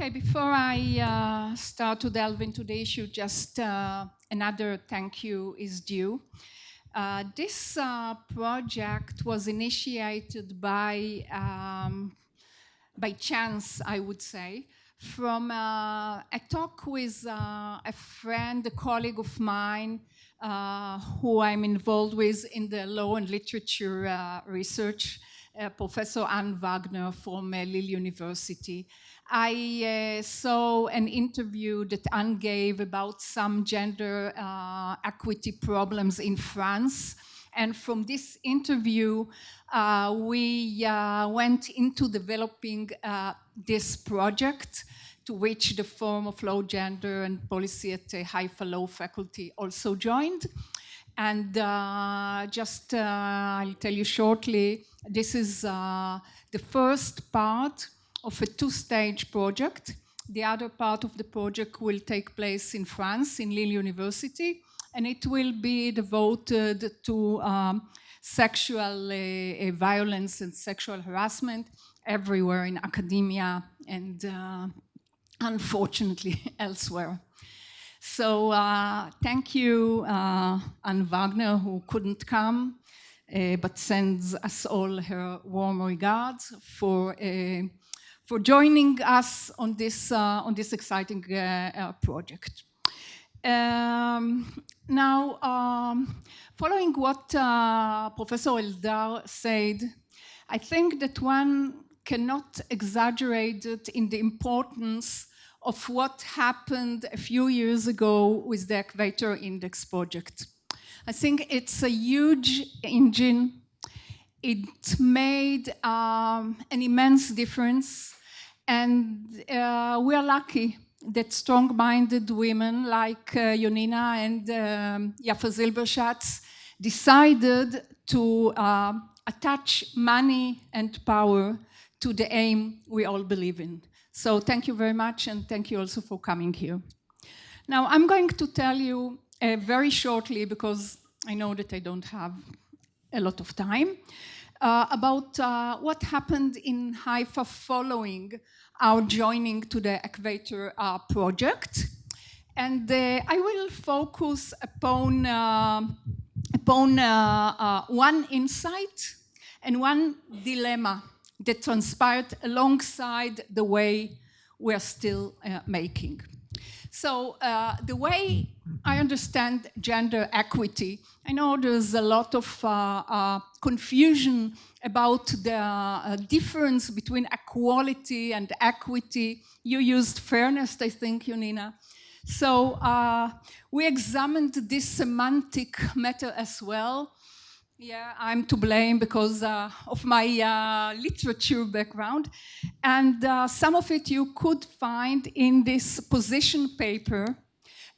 Okay, before I start to delve into the issue, just another thank you is due. This project was initiated by chance, I would say, from a talk with a friend, a colleague of mine, who I'm involved with in the law and literature research, Professor Anne Wagner from Lille University. I saw an interview that Anne gave about some gender equity problems in France. And from this interview, we went into developing this project, to which the Forum of Law, Gender and Policy at the Haifa Law Faculty also joined. And I'll tell you shortly, this is the first part of a two-stage project. The other part of the project will take place in France, in Lille University, and it will be devoted to sexual violence and sexual harassment everywhere in academia and unfortunately elsewhere. So thank you, Anne Wagner, who couldn't come, but sends us all her warm regards for joining us on this exciting project. Now, following what Professor Eldar said, I think that one cannot exaggerate it in the importance of what happened a few years ago with the Equator Index project. I think it's a huge engine. It made an immense difference, and we are lucky that strong-minded women like Yonina and Yafa Zilberschatz decided to attach money and power to the aim we all believe in. So thank you very much, and thank you also for coming here. Now, I'm going to tell you very shortly, because I know that I don't have a lot of time, about what happened in Haifa following our joining to the Equator project. And I will focus upon one insight and one dilemma that transpired alongside the way we're still making. So the way I understand gender equity, I know there's a lot of confusion about the difference between equality and equity. You used fairness, I think, Yonina. So we examined this semantic matter as well. Yeah, I'm to blame because of my literature background. And some of it you could find in this position paper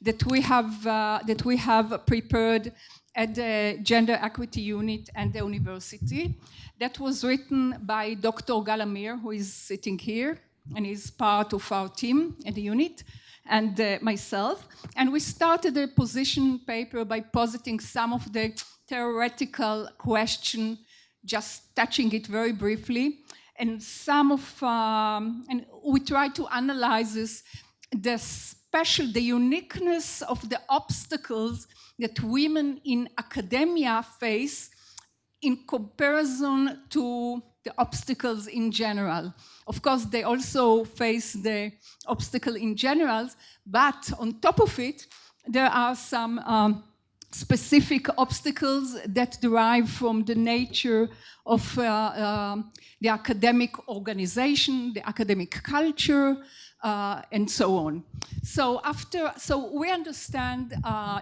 that we have prepared at the Gender Equity Unit and the university. That was written by Dr. Galamir, who is sitting here and is part of our team at the unit, and myself. And we started the position paper by positing some of the theoretical question, just touching it very briefly, and and we try to analyze this, the uniqueness of the obstacles that women in academia face in comparison to the obstacles in general. Of course, they also face the obstacle in general, but on top of it, there are some specific obstacles that derive from the nature of the academic organization, the academic culture, and so on. So we understand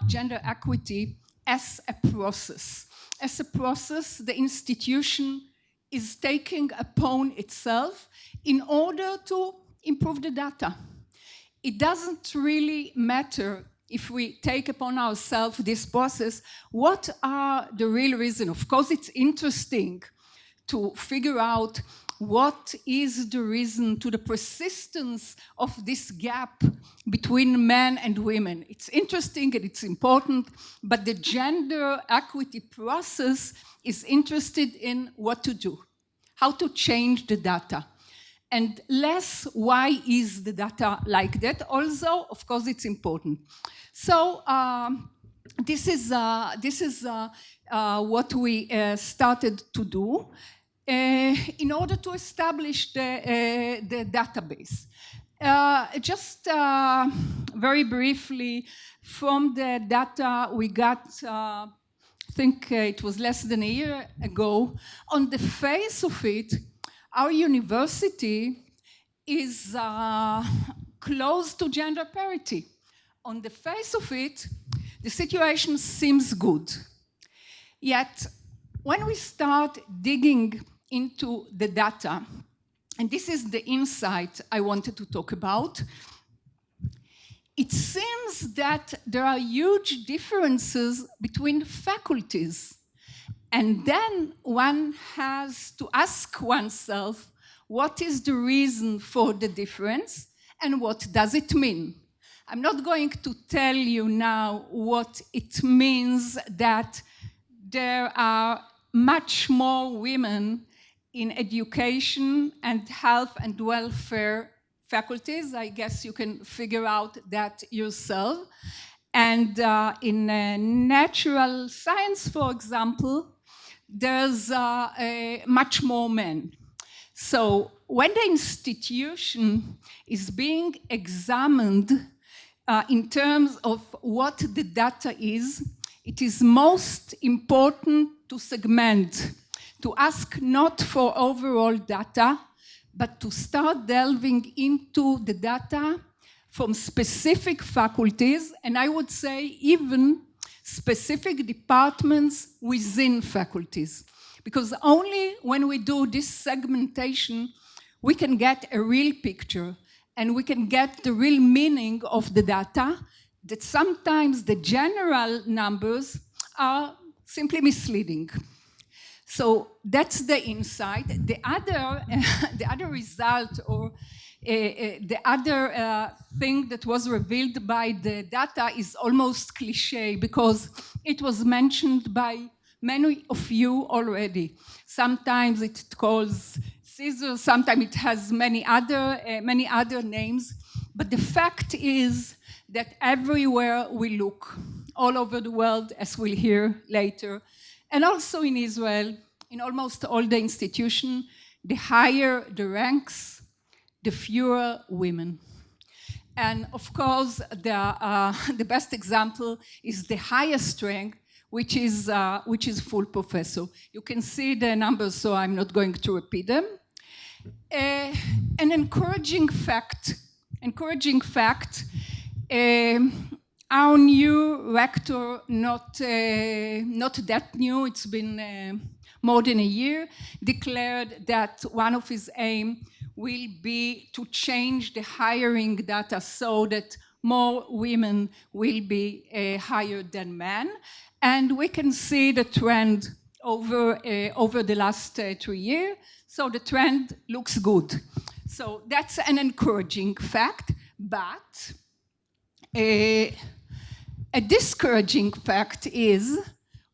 gender equity as a process. As a process, the institution is taking upon itself in order to improve the data. It doesn't really matter if we take upon ourselves this process, what are the real reasons? Of course, it's interesting to figure out what is the reason to the persistence of this gap between men and women. It's interesting and it's important, but the gender equity process is interested in what to do, how to change the data. and less why is the data like that, although, of course, it's important. So this is what we started to do in order to establish the database. Just very briefly, from the data we got, I think it was less than a year ago, on the face of it, our university is close to gender parity. On the face of it, the situation seems good. Yet, when we start digging into the data, and this is the insight I wanted to talk about, it seems that there are huge differences between faculties. And then one has to ask oneself, what is the reason for the difference and what does it mean? I'm not going to tell you now what it means that there are much more women in education and health and welfare faculties. I guess you can figure out that yourself. And in natural science, for example, there's much more men. So when the institution is being examined in terms of what the data is, it is most important to segment, to ask not for overall data, but to start delving into the data from specific faculties, and I would say even specific departments within faculties. Because only when we do this segmentation, we can get a real picture and we can get the real meaning of the data, that sometimes the general numbers are simply misleading. So that's the insight. The other result, or the other thing that was revealed by the data is almost cliche, because it was mentioned by many of you already. Sometimes it calls scissors, sometimes it has many other names. But the fact is that everywhere we look, all over the world, as we'll hear later, and also in Israel, in almost all the institutions, the higher the ranks, the fewer women. And of course, the best example is the highest rank, which is full professor. You can see the numbers, so I'm not going to repeat them. An encouraging fact, our new rector, not that new, it's been more than a year, declared that one of his aims will be to change the hiring data so that more women will be hired than men. And we can see the trend over the last 3 years. So the trend looks good. So that's an encouraging fact, but a discouraging fact is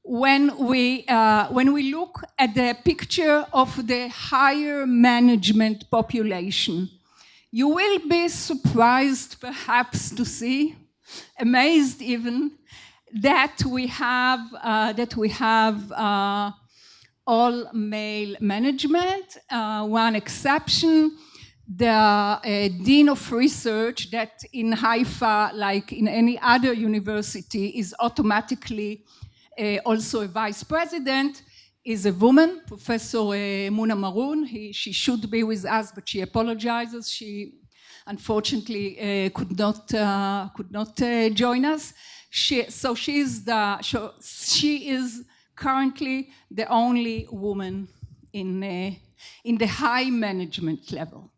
when we look at the picture of the higher management population, you will be surprised perhaps to see, amazed even, that we have all male management. One exception, the Dean of Research, that in Haifa, like in any other university, is automatically also a vice president, is a woman, Professor Muna Maroon. She should be with us, but she apologizes. She unfortunately could not join us. She is currently the only woman in the high management level.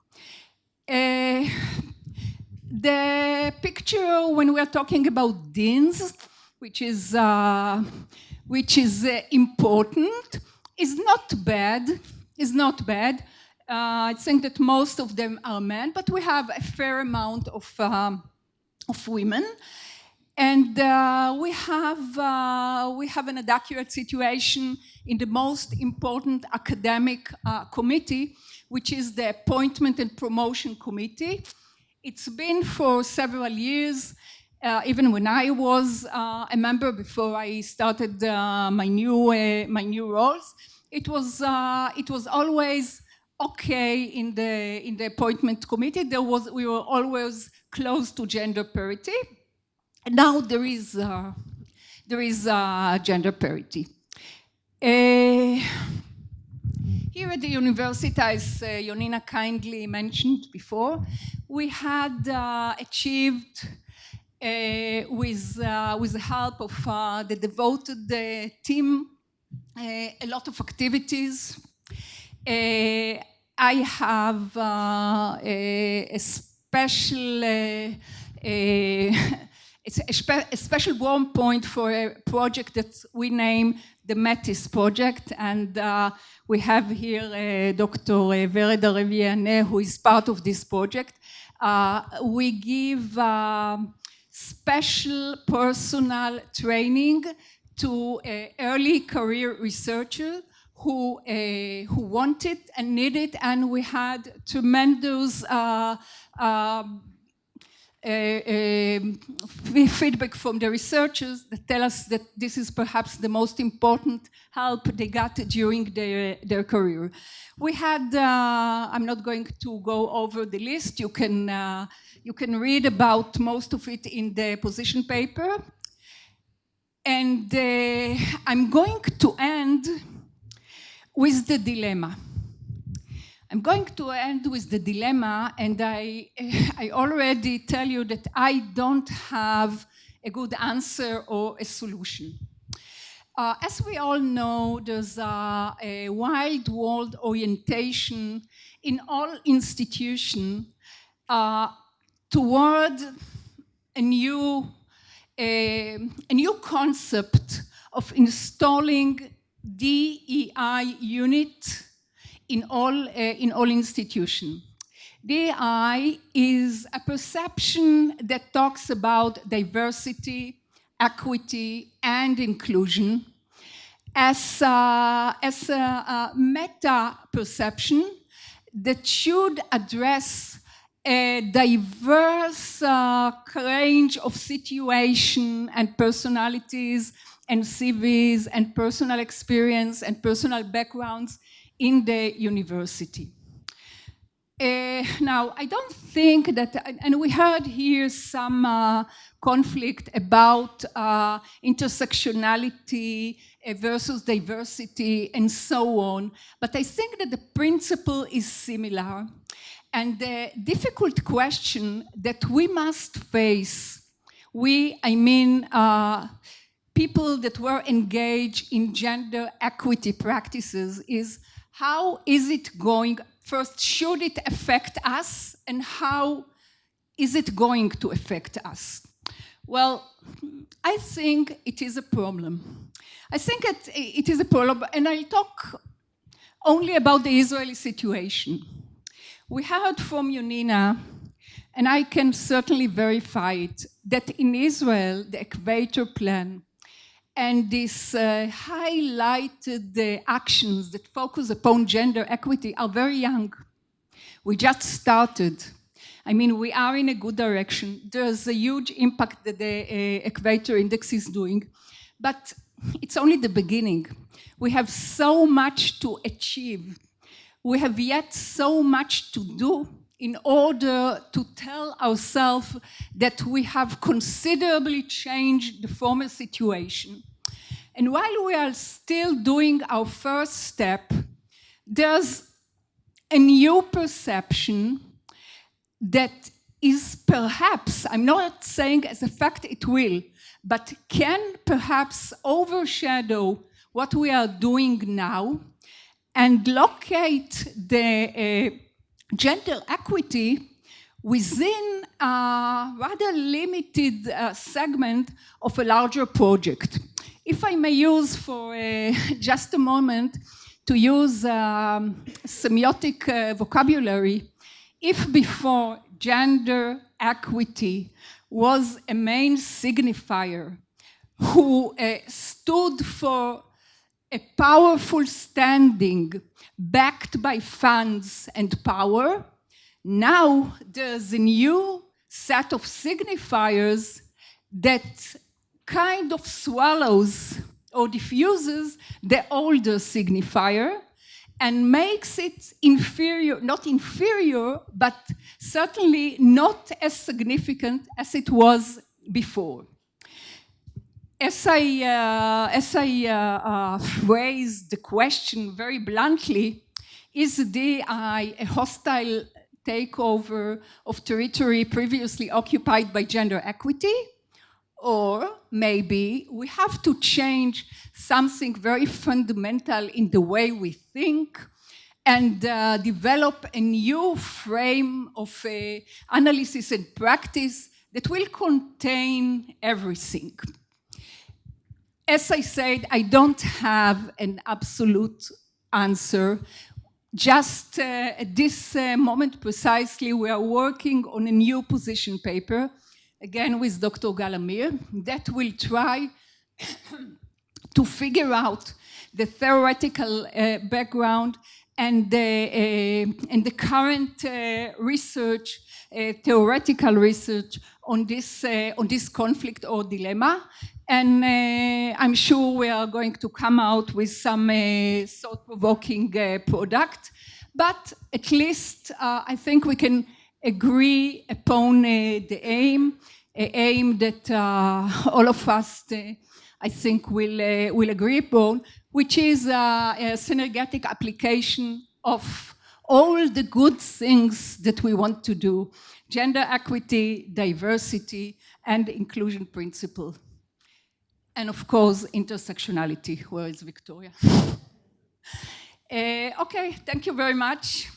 The picture when we are talking about deans, which is important, is not bad. I think that most of them are men, but we have a fair amount of women. And we have an inaccurate situation in the most important academic committee, which is the Appointment and Promotion Committee. It's been for several years, even when I was a member before I started my new roles. It was always okay in the appointment committee. We were always close to gender parity. And now there is gender parity. Here at the university, as Yonina kindly mentioned before, we had achieved, with the help of the devoted team, a lot of activities. I have a special a special warm point for a project that we name the METIS project, and we have here Dr. Vereda Reviane, who is part of this project. We give special personal training to early career researchers who want it and need it, and we had tremendous feedback from the researchers that tell us that this is perhaps the most important help they got during their career. We had, I'm not going to go over the list, you can read about most of it in the position paper. And I'm going to end with the dilemma. I'm going to end with the dilemma, and I already tell you that I don't have a good answer or a solution. As we all know, there's a wild world orientation in all institutions toward a new concept of installing DEI unit in all institutions. DEI is a perception that talks about diversity, equity, and inclusion as a meta perception that should address a diverse range of situations and personalities and CVs and personal experience and personal backgrounds in the university. Now, I don't think that, and we heard here some conflict about intersectionality versus diversity and so on, but I think that the principle is similar. And the difficult question that we must face, I mean people that were engaged in gender equity practices, is how is it going? First, should it affect us, and how is it going to affect us? Well, I think it is a problem. I think it is a problem, and I talk only about the Israeli situation. We heard from Yonina, and I can certainly verify it, that in Israel, the Equator Plan and these highlighted actions that focus upon gender equity are very young. We just started. I mean, we are in a good direction. There's a huge impact that the Equator Index is doing, but it's only the beginning. We have so much to achieve. We have yet so much to do in order to tell ourselves that we have considerably changed the former situation. And while we are still doing our first step, there's a new perception that is perhaps, I'm not saying as a fact it will, but can perhaps overshadow what we are doing now and locate the gender equity within a rather limited segment of a larger project. If I may use for just a moment to use semiotic vocabulary, if before gender equity was a main signifier who stood for a powerful standing backed by funds and power. Now there's a new set of signifiers that kind of swallows or diffuses the older signifier and makes it inferior, not inferior, but certainly not as significant as it was before. As I phrase the question very bluntly, is DEI a hostile takeover of territory previously occupied by gender equity? Or maybe we have to change something very fundamental in the way we think and develop a new frame of analysis and practice that will contain everything. As I said, I don't have an absolute answer. Just at this moment precisely, we are working on a new position paper, again with Dr. Galamir, that will try to figure out the theoretical background and the current research, theoretical research on this conflict or dilemma. And I'm sure we are going to come out with some thought-provoking product. But at least I think we can agree upon the aim that all of us, I think, will agree upon, which is a synergetic application of all the good things that we want to do: gender equity, diversity, and inclusion principle. And of course, intersectionality. Where is Victoria? Okay, thank you very much.